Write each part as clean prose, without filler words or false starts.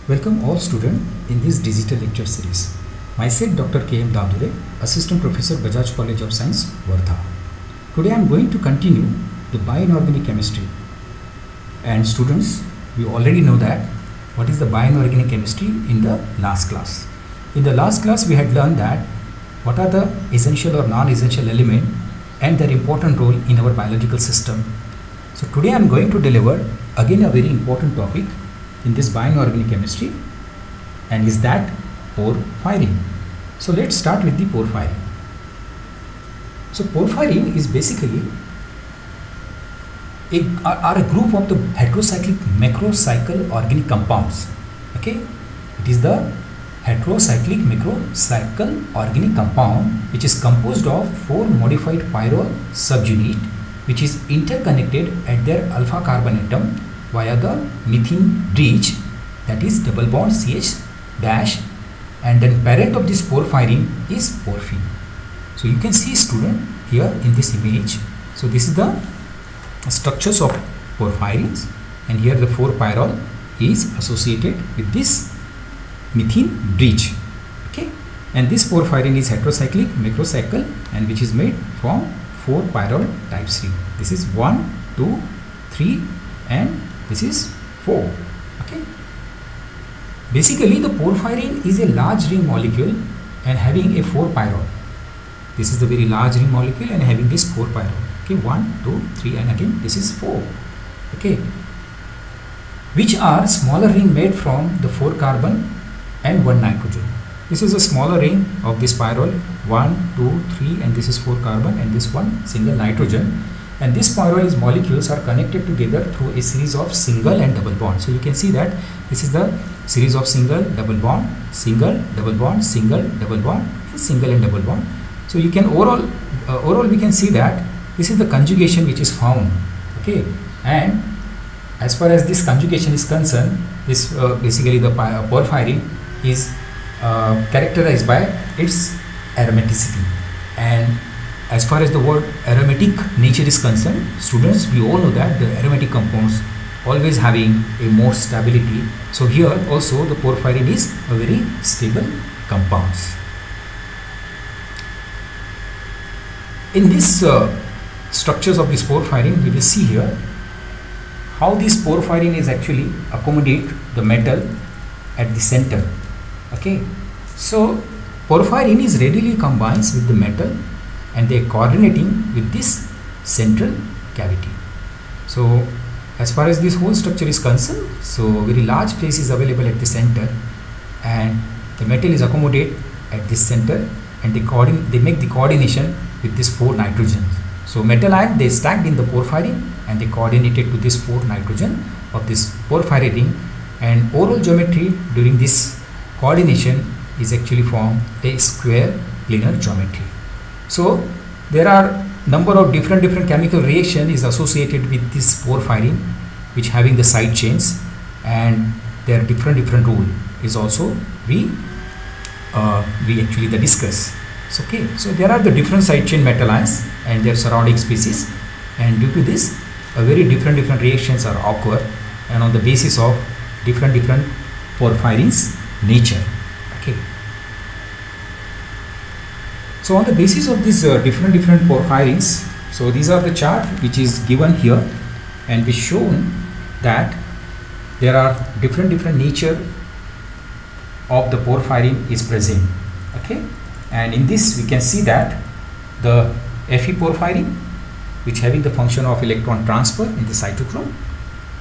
Welcome all students in this digital lecture series. Myself Dr. K.M. Dadure, Assistant Professor, Bajaj College of Science, Wardha. Today I am going to continue the bioinorganic chemistry. And students, we already know that what is the bioinorganic chemistry in the last class. In the last class we had learned that what are the essential or non-essential element and their important role in our biological system. So today I am going to deliver again a very important topic in this bioinorganic chemistry, and is that porphyrin. So let's start with the porphyrin. So porphyrin is basically a group of the heterocyclic macrocycle organic compounds. Okay, it is the heterocyclic macrocycle organic compound which is composed of 4 modified pyrrole subunit which is interconnected at their alpha carbon atom via the methane bridge, that is double bond CH dash, and then parent of this porphyrin is porphine. So you can see, student, here in this image. So this is the structures of porphyrins, and here the 4 pyrrole is associated with this methane bridge. Okay, and this porphyrin is heterocyclic macrocycle and which is made from 4 pyrrole type C. This is 1, 2, 3 and this is 4. Okay, basically the porphyrin is a large ring molecule and having a 4 pyrrole. This is the very large ring molecule and having this 4 pyrrole. Okay, 1, 2, 3 and again this is 4. Okay, which are smaller ring made from the 4 carbon and 1 nitrogen. This is a smaller ring of this pyrrole, 1, 2, 3 and this is 4 carbon and this one single nitrogen. And these pyrrole molecules are connected together through a series of single and double bonds. So you can see that this is the series of single, double bond, single, double bond, single, double bond, single and double bond. So you can overall we can see that this is the conjugation which is found. Okay, and as far as this conjugation is concerned, this basically the porphyrin is characterized by its aromaticity. And as far as the word aromatic nature is concerned, students, we all know that the aromatic compounds always having a more stability. So here also the porphyrin is a very stable compounds. In this structures of this porphyrin, we will see here how this porphyrin is actually accommodate the metal at the center. Okay, so porphyrin is readily combines with the metal and they are coordinating with this central cavity. So as far as this whole structure is concerned, so very large place is available at the center and the metal is accommodated at this center and they make the coordination with this 4 nitrogens. So metal ion they stacked in the porphyrin and they coordinated to this 4 nitrogen of this porphyrin ring, and overall geometry during this coordination is actually formed a square planar geometry. So there are number of different chemical reaction is associated with this porphyrin which having the side chains, and their different role is also we actually discuss. So, okay, so there are the different side chain metal ions and their surrounding species, and due to this very different reactions are occur, and on the basis of different porphyrins nature. Okay, so on the basis of these different porphyrins, so these are the chart which is given here, and we shown that there are different nature of the porphyrin is present. Okay, and in this we can see that the Fe porphyrin which having the function of electron transfer in the cytochrome.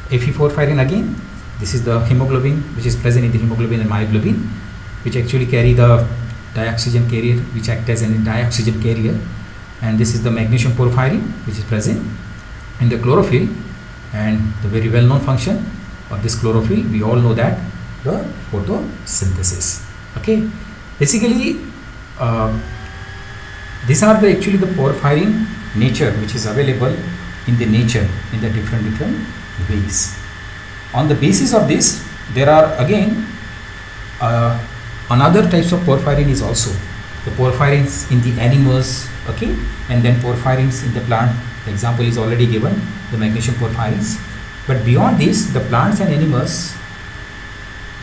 Fe porphyrin again, this is the hemoglobin which is present in the hemoglobin and myoglobin, which actually carry the dioxygen carrier which act as a dioxygen carrier, and this is the magnesium porphyrin which is present in the chlorophyll, and the very well known function of this chlorophyll we all know that the photosynthesis. Okay, basically these are the actually the porphyrin nature which is available in the nature in the different ways. On the basis of this, there are again another types of porphyrin is also the porphyrins in the animals. Okay, and then porphyrins in the plant. The example is already given, the magnesium porphyrins. But beyond this, the plants and animals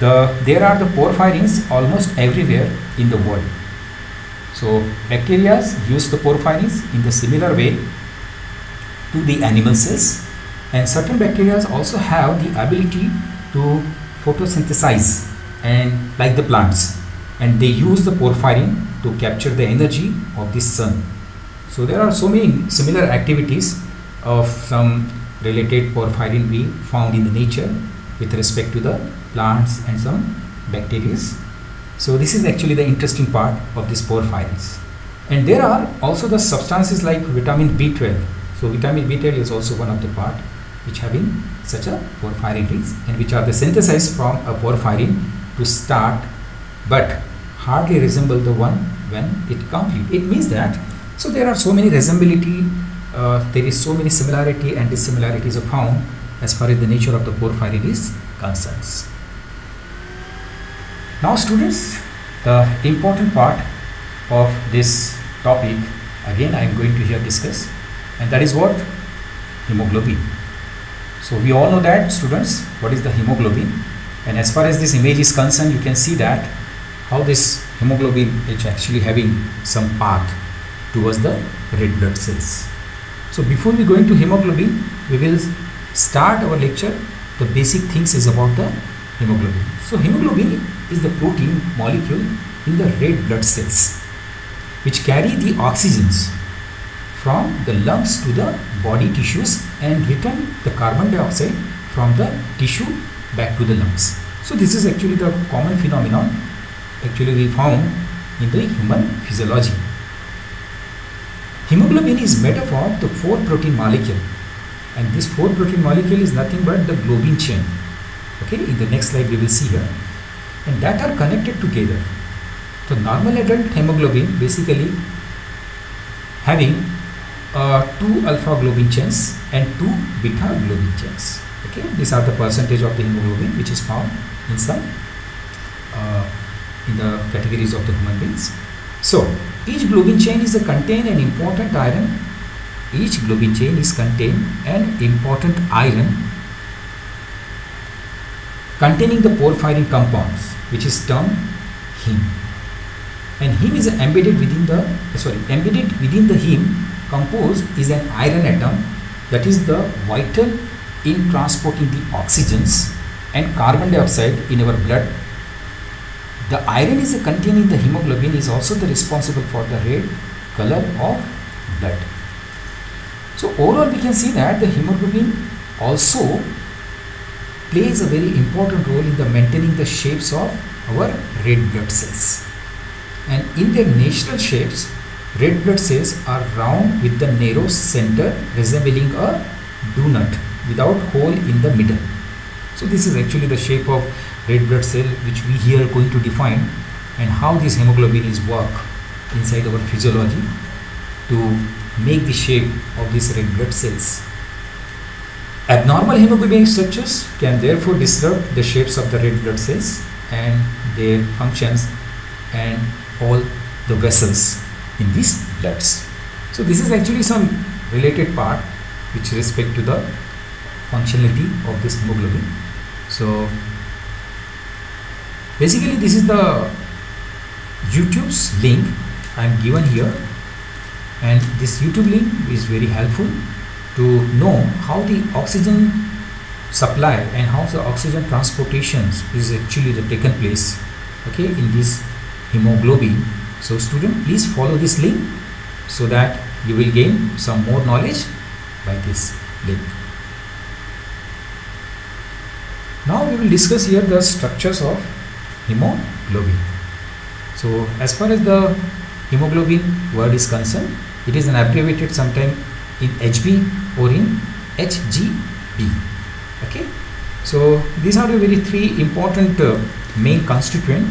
there are the porphyrins almost everywhere in the world. So bacteria use the porphyrins in the similar way to the animal cells, and certain bacteria also have the ability to photosynthesize and like the plants, and they use the porphyrin to capture the energy of the sun. So there are so many similar activities of some related porphyrin we found in the nature with respect to the plants and some bacteria. So this is actually the interesting part of these porphyrins. And there are also the substances like vitamin B12. So vitamin B12 is also one of the part which having such a porphyrin rings, and which are the synthesized from a porphyrin to start, but hardly resemble the one when it complete. It means that, so there are so many resemblability, there is so many similarity and dissimilarities are found as far as the nature of the porphyrin is concerned. Now students, the important part of this topic again I am going to here discuss, and that is what? Hemoglobin. So we all know that, students, what is the hemoglobin, and as far as this image is concerned, you can see that how this hemoglobin is actually having some path towards the red blood cells. So before we go into hemoglobin, we will start our lecture. The basic things is about the hemoglobin. So hemoglobin is the protein molecule in the red blood cells which carry the oxygens from the lungs to the body tissues and return the carbon dioxide from the tissue back to the lungs. So this is actually the common phenomenon actually we found in the human physiology. Hemoglobin is made up of the 4 protein molecule, and this 4 protein molecule is nothing but the globin chain. Okay, in the next slide we will see here, and that are connected together. The normal adult hemoglobin basically having 2 alpha globin chains and 2 beta globin chains. Okay, these are the percentage of the hemoglobin which is found in some in the categories of the human beings. So each globin chain is contain an important iron. Each globin chain is contain an important iron containing the porphyrin compounds, which is termed heme. And heme is embedded within the heme composed is an iron atom that is the vital in transporting the oxygens and carbon dioxide in our blood. The iron is contained in the hemoglobin is also the responsible for the red color of blood. So overall we can see that the hemoglobin also plays a very important role in the maintaining the shapes of our red blood cells. And in their natural shapes, red blood cells are round with the narrow center resembling a donut without hole in the middle. So this is actually the shape of red blood cell which we here are going to define, and how this hemoglobin is work inside our physiology to make the shape of these red blood cells. Abnormal hemoglobin structures can therefore disrupt the shapes of the red blood cells and their functions and all the vessels in these bloods. So this is actually some related part which respect to the functionality of this hemoglobin. So basically this is the YouTube's link I am given here, and this YouTube link is very helpful to know how the oxygen supply and how the oxygen transportation is actually taken place, okay, in this hemoglobin. So student, please follow this link so that you will gain some more knowledge by this link. Now we will discuss here the structures of hemoglobin. So as far as the hemoglobin word is concerned, it is an abbreviated sometime in HB or in HGB. Okay, so these are the very 3 important main constituent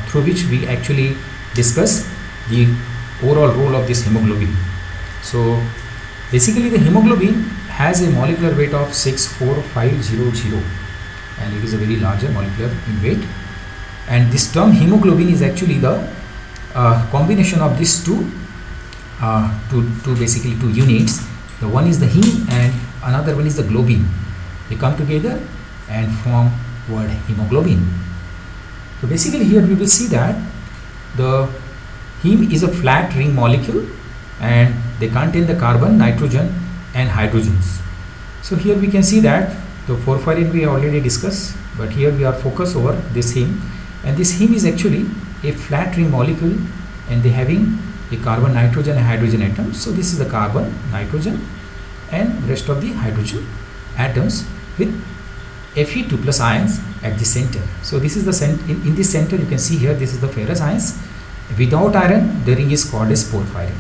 through which we actually discuss the overall role of this hemoglobin. So basically the hemoglobin has a molecular weight of 64500, and it is a very larger molecular in weight, and this term hemoglobin is actually the combination of these two basically two units. The one is the heme and another one is the globin. They come together and form word hemoglobin. So basically here we will see that the heme is a flat ring molecule and they contain the carbon, nitrogen and hydrogens. So here we can see that the porphyrin we already discussed, but here we are focused over this heme, and this heme is actually a flat ring molecule and they having a carbon, nitrogen and hydrogen atoms. So this is the carbon, nitrogen and rest of the hydrogen atoms with Fe2 plus ions at the center. So this is the in this center you can see here, this is the ferrous ions. Without iron the ring is called as porphyrin.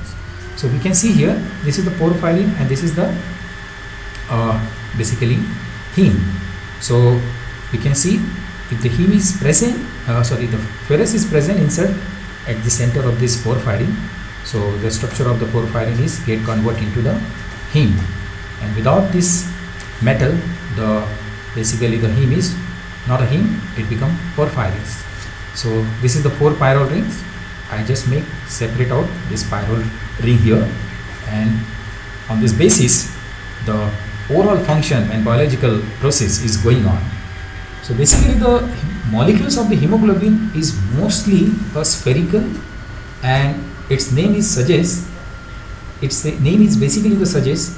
So we can see here, this is the porphyrin and this is the basically heme. So we can see if the heme is present, the ferrous is present inside at the center of this porphyrin. So the structure of the porphyrin is get converted into the heme, and without this metal basically the heme is not a heme, it become porphyrins. So this is the 4 pyrrole rings. I just separate out this pyrrole ring here, and on this basis the overall function and biological process is going on. So basically the molecules of the hemoglobin is mostly a spherical, and its name suggests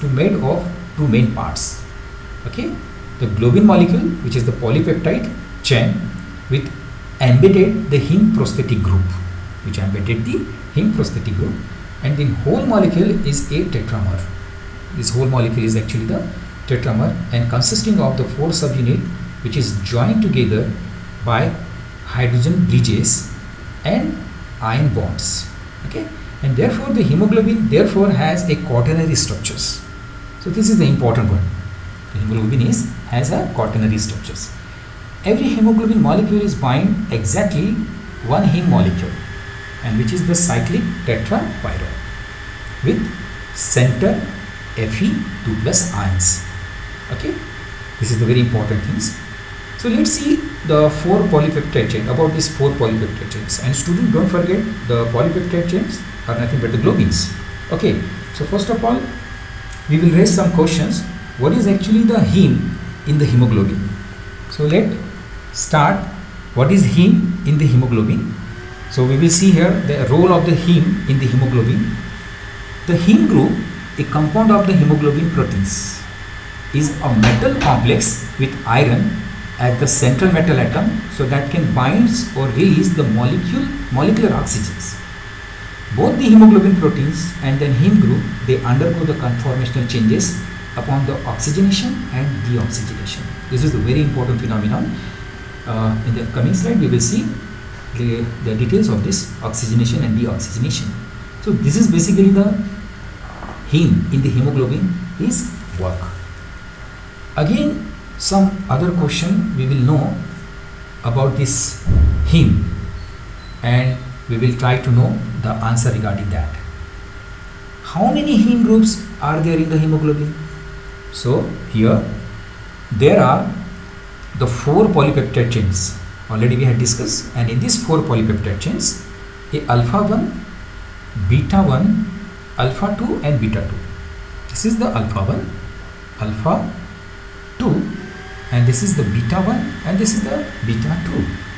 to made of 2 main parts. Okay, the globin molecule, which is the polypeptide chain with embedded the heme prosthetic group, and the whole molecule is a tetramer. This whole molecule is actually the tetramer and consisting of the 4 subunit which is joined together by hydrogen bridges and ion bonds. Okay, and therefore the hemoglobin has a quaternary structures. So this is the important one. The hemoglobin has a quaternary structures. Every hemoglobin molecule is bind exactly one heme molecule, and which is the cyclic tetrapyrrole with center Fe2 plus ions. Okay, this is the very important things. So let's see the 4 polypeptide chain, about these 4 polypeptide chains. And student, don't forget the polypeptide chains are nothing but the globins. Okay, so first of all we will raise some questions. What is actually the heme in the hemoglobin? So let's start. What is heme in the hemoglobin? So we will see here the role of the heme in the hemoglobin. The heme group, a compound of the hemoglobin proteins, is a metal complex with iron at the central metal atom, so that can bind or release the molecular oxygens. Both the hemoglobin proteins and the heme group, they undergo the conformational changes upon the oxygenation and deoxygenation. This is a very important phenomenon. In the coming slide we will see the details of this oxygenation and deoxygenation. So this is basically the heme in the hemoglobin is work. Again, some other question we will know about this heme, and we will try to know the answer regarding that. How many heme groups are there in the hemoglobin? So here there are the 4 polypeptide chains already we had discussed, and in these 4 polypeptide chains, a alpha 1, beta 1, alpha 2 and beta 2. This is the alpha 1, alpha 2, and this is the beta 1 and this is the beta 2,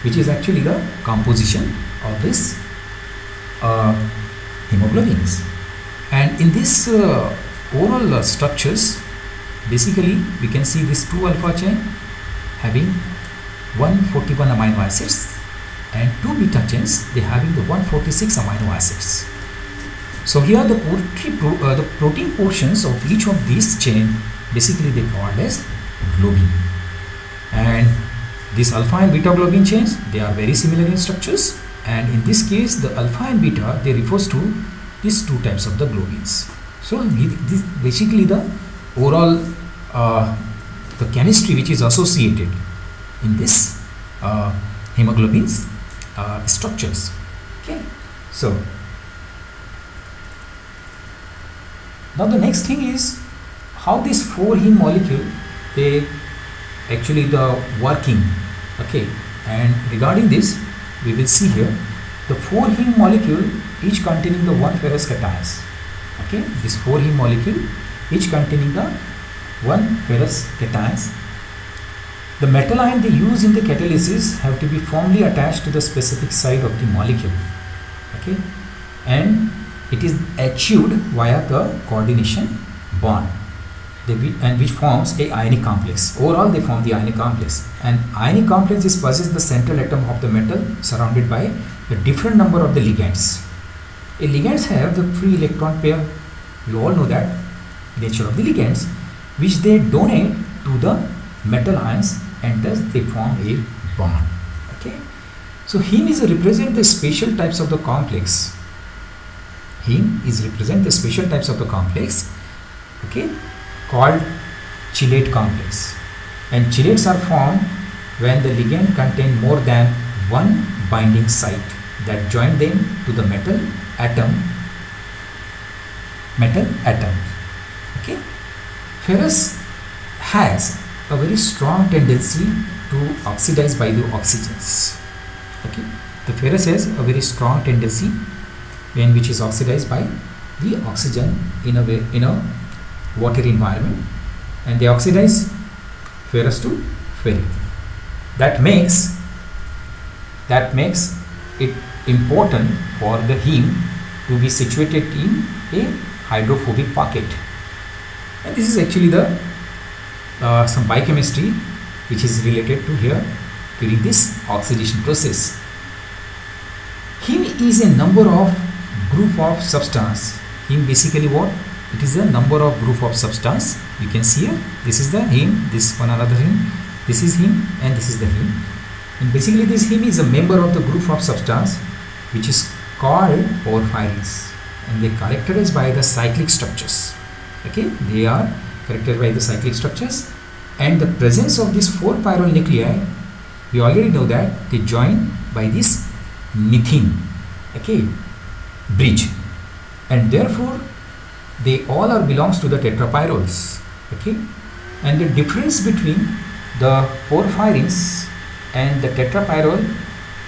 which is actually the composition of this hemoglobins. And in this oral structures, basically we can see this 2 alpha chain having 141 amino acids, and 2 beta chains they having the 146 amino acids. So here the protein portions of each of these chain, basically they called as globin. And these alpha and beta globin chains, they are very similar in structures, and in this case the alpha and beta, they refers to these 2 types of the globins. So this basically the overall the chemistry which is associated in this hemoglobin's structures. Okay, so now the next thing is how these 4 heme molecule they actually the working. Okay, and regarding this we will see here the 4 heme molecule each containing the 1 ferrous cations. Okay, this 4 heme molecule each containing the 1 ferrous cations, The metal ion they use in the catalysis have to be firmly attached to the specific side of the molecule, okay, and it is achieved via the coordination bond, and which forms a ionic complex. Overall, they form the ionic complex. And ionic complex is possesses the central atom of the metal surrounded by a different number of the ligands. Ligands have the free electron pair. You all know that nature of the ligands, which they donate to the metal ions, and thus they form a bond. Okay. So heme is represent the special types of the complex. Heme is represent the special types of the complex, okay, called chelate complex. And chelates are formed when the ligand contain more than one binding site that join them to the metal atom. Okay. Ferrous has a very strong tendency to oxidize by the oxygens. Okay. The ferrous has a very strong tendency when which is oxidized by the oxygen in a water environment, and they oxidize ferrous to ferric. That makes it important for the heme to be situated in a hydrophobic pocket. And this is actually the some biochemistry which is related to here during this oxidation process. Heme is a number of group of substance. Heme basically what? It is a number of group of substance. You can see here, this is the heme, this one another heme, this is heme, and this is the heme. And basically this heme is a member of the group of substance which is called porphyrins, and they are characterized by the cyclic structures. Okay, they are characterized by the cyclic structures, and the presence of these 4 pyrrole nuclei, we already know that they join by this methane, okay, bridge, and therefore they all are belongs to the tetrapyroles. Okay, and the difference between the porphyrins and the tetrapyrrole,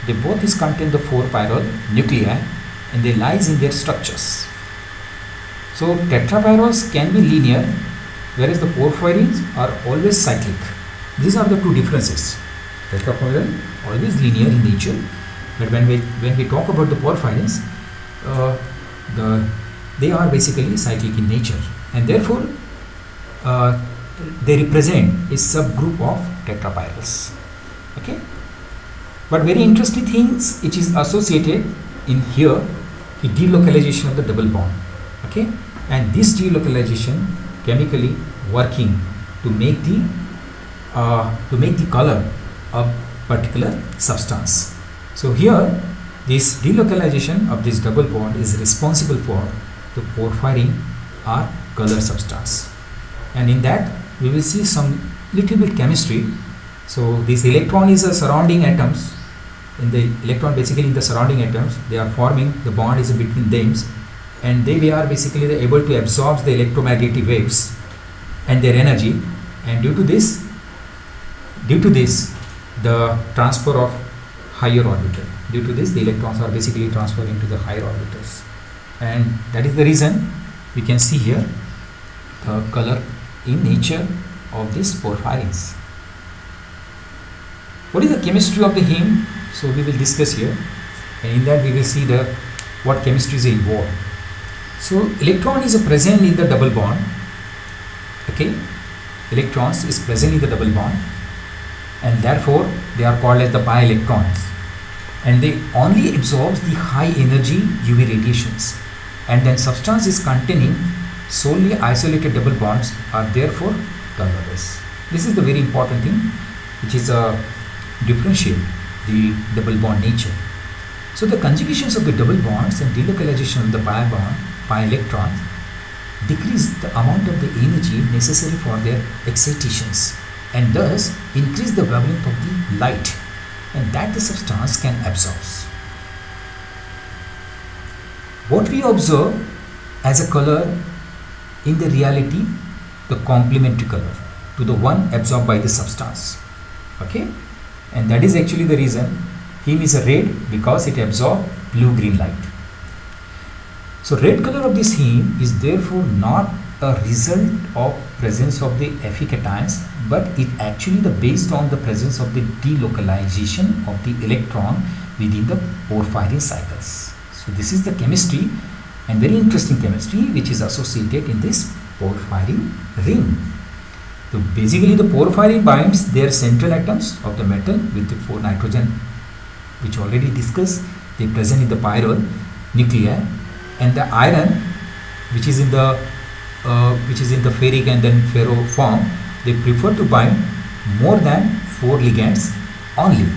they both is contain the 4 pyrrole nuclei, and they lies in their structures. So tetrapyroles can be linear, whereas the porphyrins are always cyclic. These are the two differences. Tetrapyrrole always linear in nature, but when we talk about the porphyrins, they are basically cyclic in nature, and therefore they represent a subgroup of tetrapyrroles. Okay, but very interesting things which is associated in here, the delocalization of the double bond. Okay, and this delocalization chemically working to make the color of particular substance. So here this delocalization of this double bond is responsible for the porphyrin or color substance, and in that we will see some little bit chemistry. So this electron is a surrounding atoms. In the electron, basically in the surrounding atoms, they are forming the bond is between them, and they are basically able to absorb the electromagnetic waves and their energy, and due to this the transfer of higher orbital. Due to this, the electrons are basically transferred into the higher orbitals, and that is the reason we can see here the color in nature of these porphyrins. What is the chemistry of the heme? So we will discuss here, and in that we will see the what chemistry is involved. So electron is present in the double bond. Okay, electrons is present in the double bond, and therefore they are called as the pi electrons, and they only absorb the high energy UV radiations, and then substance is containing solely isolated double bonds are therefore colorless. This is the very important thing which is differentiate the double bond nature. So the conjugations of the double bonds and delocalization of the pi bond, pi electrons decrease the amount of the energy necessary for their excitations, and thus increase the wavelength of the light, and that the substance can absorb. What we observe as a color in the reality, the complementary color to the one absorbed by the substance. Okay, and that is actually the reason heme is a red, because it absorbs blue-green light. So red color of this heme is therefore not a result of presence of the Fe cations, but it actually based on the presence of the delocalization of the electron within the porphyrin cycles. So this is the chemistry, and very interesting chemistry, which is associated in this porphyrin ring. So basically the porphyrin binds their central atoms of the metal with the 4 nitrogen, which already discussed. They present in the pyrrole nuclei, and the iron, which is in the ferric and then ferro form, they prefer to bind more than 4 ligands only,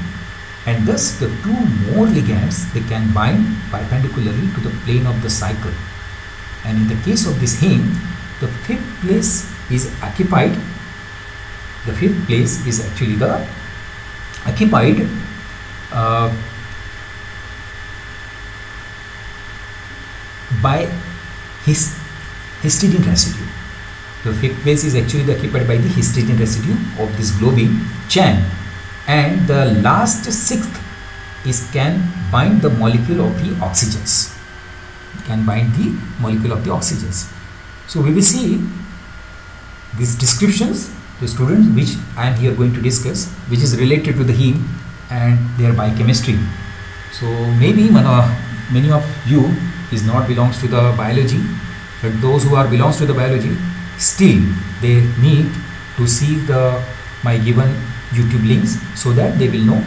and thus the 2 more ligands they can bind perpendicularly to the plane of the cycle. And in the case of this heme, the 5th place is occupied. The 5th place is actually the occupied by his histidine residue. The 5th place is actually occupied by the histidine residue of this globin chain, and the last 6th is can bind the molecule of the oxygens. Can bind the molecule of the oxygens. So we will see these descriptions, the students, which I am here going to discuss, which is related to the heme and their biochemistry. So maybe many of you is not belongs to the biology, but those who are belongs to the biology, still they need to see my given YouTube links, so that they will know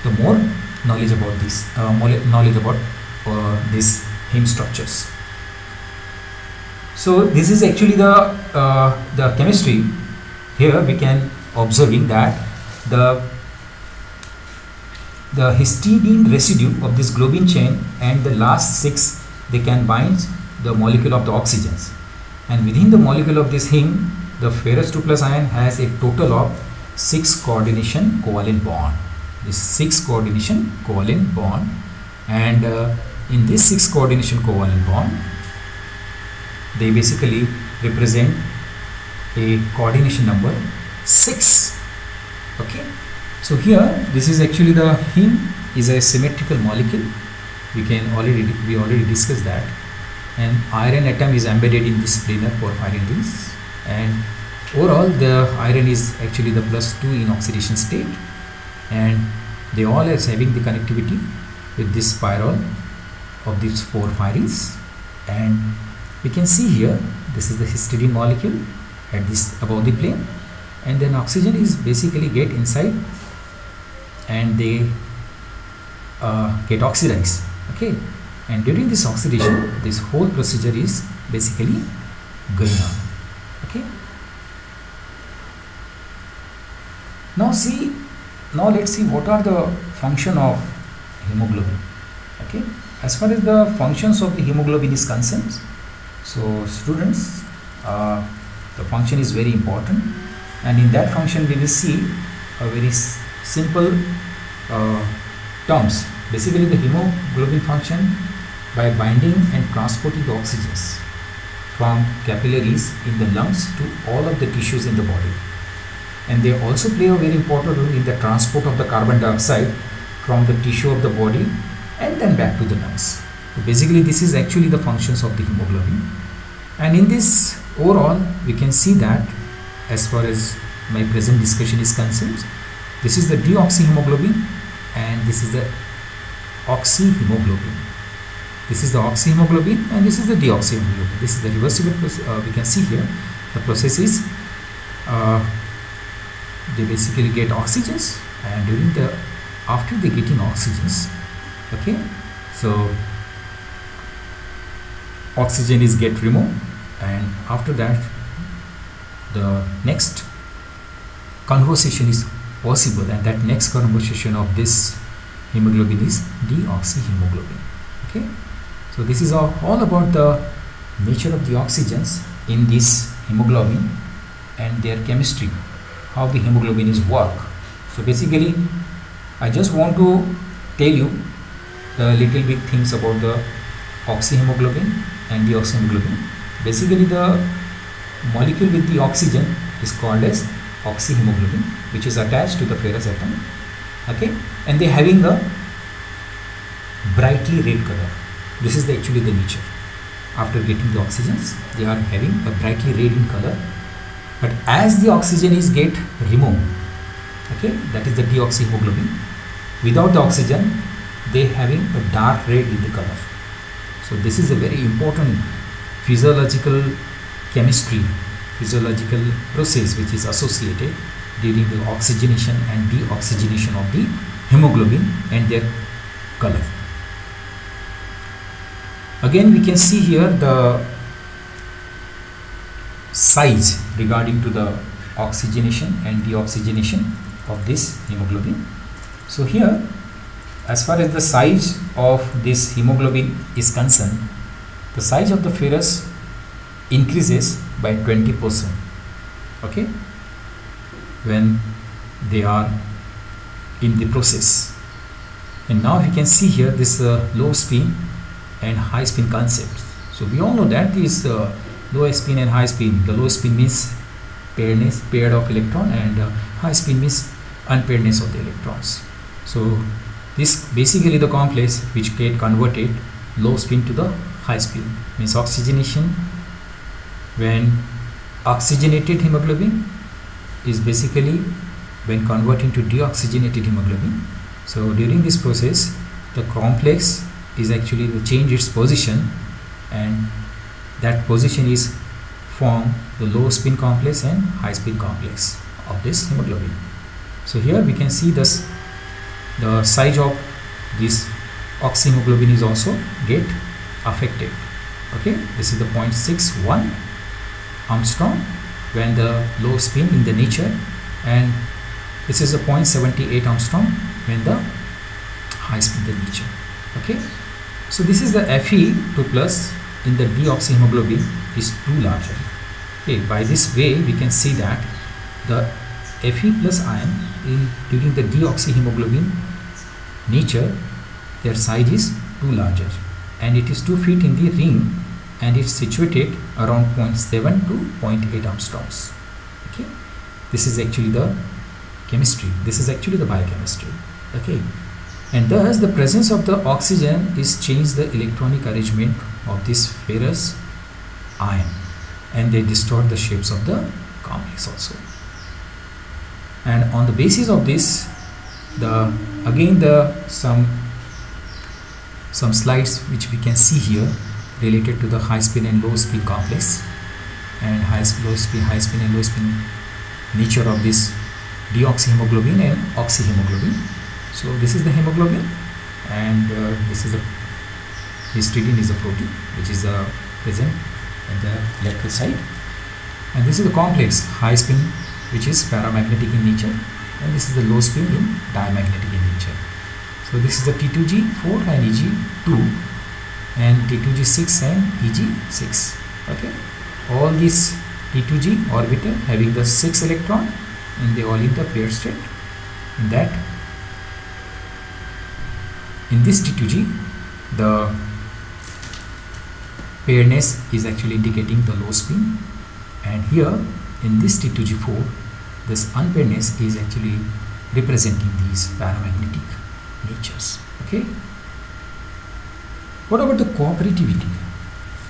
the more knowledge about this these heme structures. So this is actually the chemistry. Here we can observing that the histidine residue of this globin chain and the last 6 they can bind the molecule of the oxygens, and within the molecule of this heme, the ferrous 2+ ion has a total of 6 coordination covalent bond. This 6 coordination covalent bond, and in this 6 coordination covalent bond, they basically represent a coordination number 6. Okay, so here this is actually the heme is a symmetrical molecule. We already discussed that, and iron atom is embedded in this planar porphyrin rings, and overall the iron is actually the +2 in oxidation state, and they all are having the connectivity with this pyrrole of these porphyrins. And we can see here this is the histidine molecule at this above the plane, and then oxygen is basically get inside and they get oxidized. Okay, and during this oxidation, this whole procedure is basically going on. Okay, now let's see what are the function of hemoglobin. Okay, as far as the functions of the hemoglobin is concerned, so students, the function is very important, and in that function we will see a very simple terms. Basically the hemoglobin function by binding and transporting the oxygens from capillaries in the lungs to all of the tissues in the body, and they also play a very important role in the transport of the carbon dioxide from the tissue of the body and then back to the lungs. So basically this is actually the functions of the hemoglobin, and in this overall we can see that as far as my present discussion is concerned, this is the deoxyhemoglobin and this is the oxyhemoglobin. This is the oxyhemoglobin and this is the deoxyhemoglobin. This is the reversible process. We can see here the process is they basically get oxygens, and after they getting oxygens, okay, so oxygen is get removed, and after that the next conversation is possible, and that next conversation of this hemoglobin is deoxyhemoglobin. Okay, so this is all about the nature of the oxygens in this hemoglobin and their chemistry, how the hemoglobin is work. So basically I just want to tell you the little bit things about the oxyhemoglobin and deoxyhemoglobin. Basically the molecule with the oxygen is called as oxyhemoglobin, which is attached to the ferrous atom. Okay, and they having a brightly red color. This is actually the nature. after getting the oxygens, they are having a brightly red in color. But as the oxygen is get removed, okay, that is the deoxyhemoglobin, without the oxygen they having a dark red in the color. So this is a very important physiological chemistry, physiological process which is associated during the oxygenation and deoxygenation of the hemoglobin and their color. Again, we can see here the size regarding to the oxygenation and deoxygenation of this hemoglobin. So here, as far as the size of this hemoglobin is concerned, the size of the ferrous increases by 20%, okay, when they are in the process. And now you can see here this low spin and high spin concepts. So we all know that is low spin and high spin. The low spin means pairedness, paired of electron, and high spin means unpairedness of the electrons. So this basically the complex which get converted low spin to the high spin, means oxygenation. When oxygenated hemoglobin is basically when converting to deoxygenated hemoglobin. So during this process the complex is actually to change its position, and that position is form the low spin complex and high spin complex of this hemoglobin. So here we can see this, the size of this oxyhemoglobin is also get affected. Okay, this is the 0.61 Armstrong when the low spin in the nature, and this is a 0.78 Armstrong when the high spin in the nature. Okay, so this is the Fe2 plus in the deoxyhemoglobin is 2 larger. Okay, by this way we can see that the Fe plus ion during the deoxyhemoglobin nature, their size is 2 larger, and it is 2 feet in the ring, and it's situated around 0.7 to 0.8 Armstrongs. Okay, this is actually the chemistry, this is actually the biochemistry. Okay, and thus the presence of the oxygen is changed the electronic arrangement of this ferrous ion, and they distort the shapes of the complex also. And on the basis of this, some slides which we can see here related to the high spin and low spin complex, and high spin and low spin nature of this deoxyhemoglobin and oxyhemoglobin. So this is the hemoglobin, and this is the histidine is a protein which is present at the electrical side, and this is the complex high spin which is paramagnetic in nature, and this is the low spin in diamagnetic in nature. So this is the T2G4 and Eg2 and T2G6 and Eg6. Okay, all these T2G orbital having the 6 electron, and they all in the paired state. In this T2G, the pairedness is actually indicating the low spin, and here in this T2G4, this unpairedness is actually representing these paramagnetic natures. Okay, what about the cooperativity?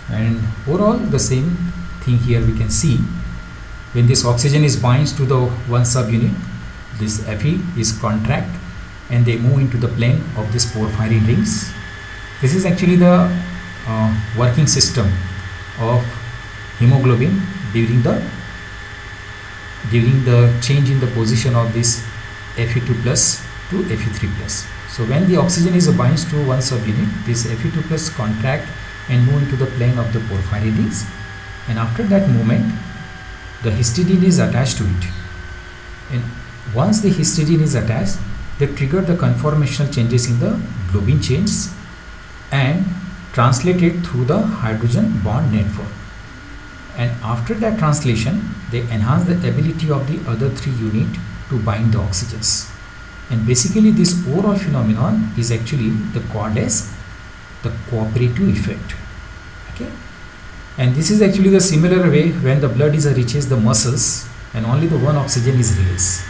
And overall the same thing here we can see. When this oxygen is binds to the one subunit, this Fe is contract and they move into the plane of this porphyrin rings. This is actually the working system of hemoglobin during the change in the position of this Fe2 plus to Fe3 plus. So when the oxygen is binds to one subunit, this Fe2 plus contract and move into the plane of the porphyrin rings, and after that movement the histidine is attached to it, and once the histidine is attached, they trigger the conformational changes in the globin chains and translate it through the hydrogen bond network, and after that translation they enhance the ability of the other 3 units to bind the oxygens. And basically this overall phenomenon is actually called as the cooperative effect. Okay, and this is actually the similar way when the blood is reaches the muscles and only the one oxygen is released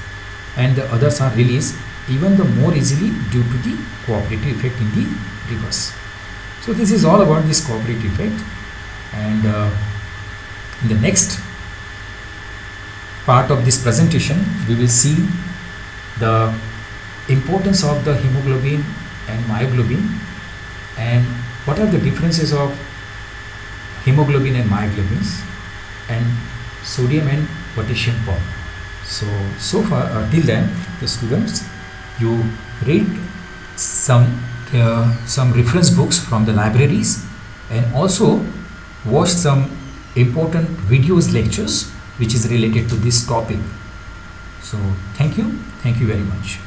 and the others are released even the more easily due to the cooperative effect in the reverse. So this is all about this cooperative effect. And in the next part of this presentation, we will see the importance of the hemoglobin and myoglobin, and what are the differences of hemoglobin and myoglobins, and sodium and potassium pump. So far till then, the students, you read some reference books from the libraries, and also watch some important videos, lectures which is related to this topic. So thank you very much.